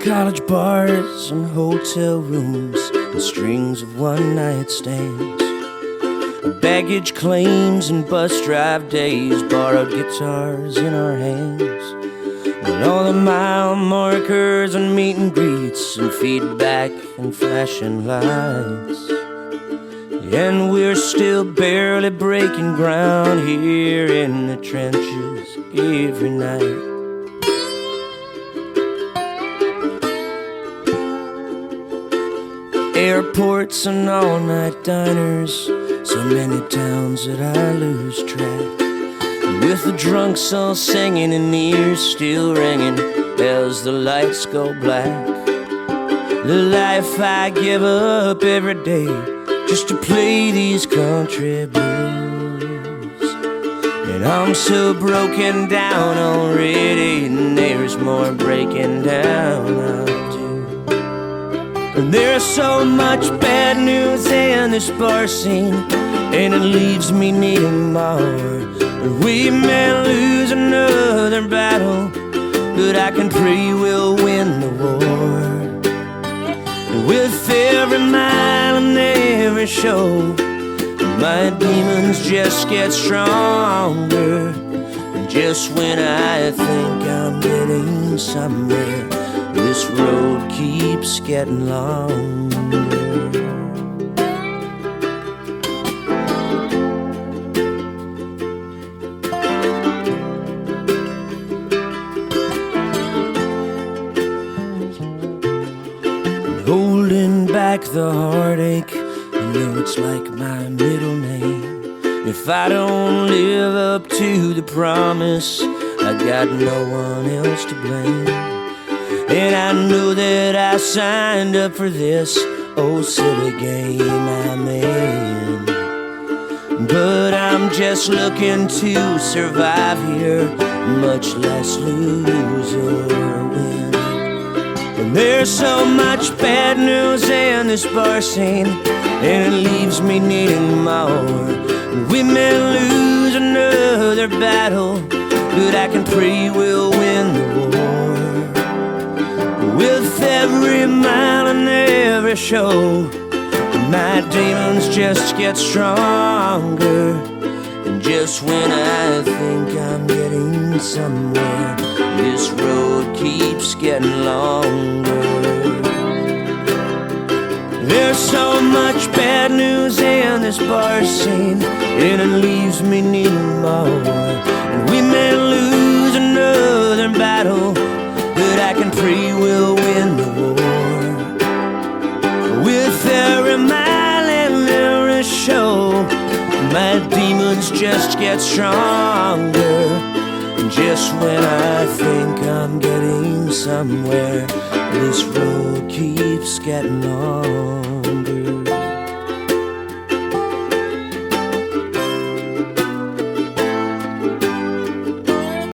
college bars and hotel rooms and strings of one-night stands, baggage claims and bus drive days, borrowed guitars in our hands, and all the mile markers and meet and greets and feedback and flashing lights. And we're still barely breaking ground here in the trenches every night. Airports and all-night diners, so many towns that I lose track. With the drunks all singing and ears still ringing as the lights go black. The life I give up every day just to play these country blues. And I'm so broken down already, and there's more breaking down I'll do. And there's so much bad news in this bar scene, and it leaves me needing more. And we may lose another battle, but I can pray we'll win the war. And with every mile and every show, my demons just get stronger. And just when I think I'm getting somewhere, this road keeps getting longer. Holding back the heartache, you know it's like my middle name. If I don't live up to the promise, I got no one else to blame. And I know that I signed up for this old silly game I'm in, but I'm just looking to survive here, much less lose or win. And there's so much bad news in this bar scene, and it leaves me needing more. And we may lose another battle, but I can pray we'll win the war. With every mile and every show, my demons just get stronger. And just when I think I'm getting somewhere, this road keeps getting longer. There's so much bad news in this bar scene, and it leaves me needing more. And we may lose another battle, but I can pray we'll win the war. With every mile and every show, my demons just get stronger. And just when I think I'm getting somewhere, this road keeps getting longer.